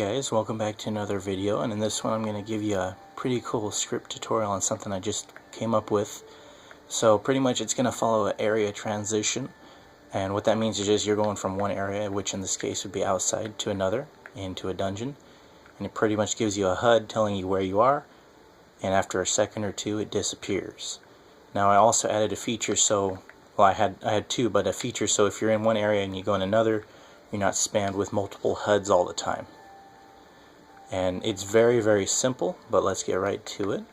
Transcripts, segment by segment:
Guys, welcome back to another video, and in this one I'm going to give you a pretty cool script tutorial on something I just came up with. So pretty much it's going to follow an area transition, and what that means is just you're going from one area, which in this case would be outside, to another, into a dungeon, and it pretty much gives you a HUD telling you where you are, and after a second or two it disappears. Now I also added a feature, so well I had two, but a feature so if you're in one area and you go in another, you're not spammed with multiple HUDs all the time. And it's very simple, but let's get right to it.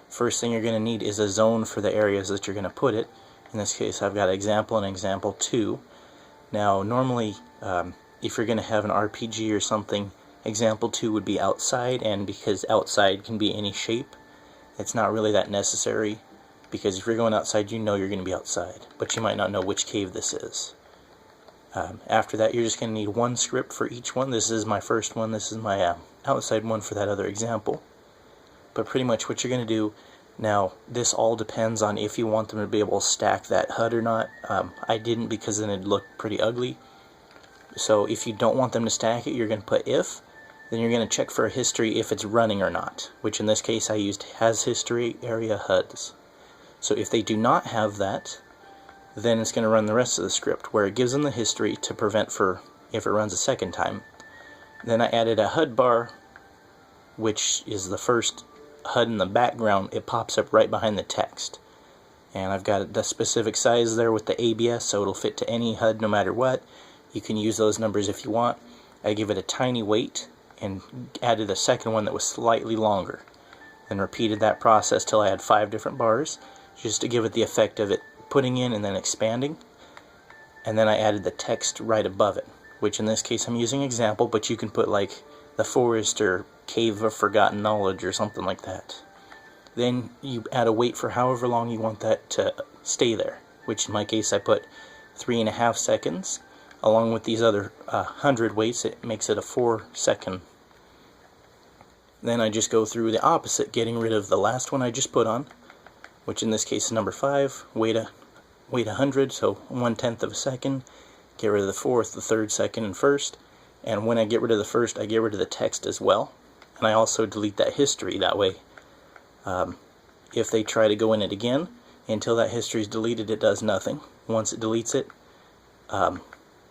First thing you're going to need is a zone for the areas that you're going to put it. In this case I've got example and example 2. Now normally if you're going to have an RPG or something, example 2 would be outside, and because outside can be any shape, it's not really that necessary, because if you're going outside you know you're going to be outside, but you might not know which cave this is. After that you're just going to need one script for each one. This is my first one, this is my outside one for that other example. But pretty much what you're going to do, now this all depends on if you want them to be able to stack that HUD or not. I didn't, because then it'd look pretty ugly. So if you don't want them to stack it, you're going to put if, then you're going to check for a history if it's running or not, which in this case I used has history area HUDs. So if they do not have that, then it's going to run the rest of the script, where it gives them the history to prevent for if it runs a second time. Then I added a HUD bar, which is the first HUD in the background. It pops up right behind the text. And I've got the specific size there with the ABS, so it'll fit to any HUD no matter what. You can use those numbers if you want. I give it a tiny weight and added a second one that was slightly longer. Then repeated that process till I had 5 different bars, just to give it the effect of it putting in and then expanding. And then I added the text right above it, which in this case I'm using example, but you can put like the forest or cave of forgotten knowledge or something like that. Then you add a weight for however long you want that to stay there, which in my case I put 3.5 seconds. Along with these other 100 weights, it makes it a 4-second. Then I just go through the opposite, getting rid of the last one I just put on, which in this case is number 5, weight 100, so 1/10 of a second. Get rid of the 4th, the 3rd, 2nd, and 1st. And when I get rid of the 1st, I get rid of the text as well. And I also delete that history. That way, if they try to go in it again, until that history is deleted, it does nothing. Once it deletes it,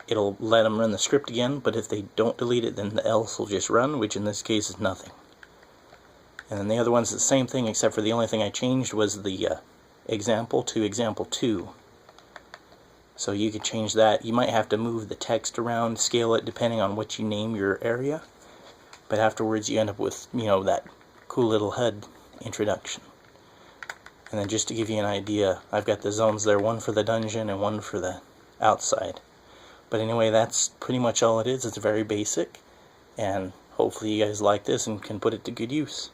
it'll let them run the script again, but if they don't delete it, then the else will just run, which in this case is nothing. And then the other one's the same thing, except for the only thing I changed was the example to example 2. So you could change that. You might have to move the text around, scale it depending on what you name your area, but afterwards you end up with, you know, that cool little HUD introduction. And then just to give you an idea, I've got the zones there, one for the dungeon and one for the outside. But anyway, that's pretty much all it is. It's very basic, and hopefully you guys like this and can put it to good use.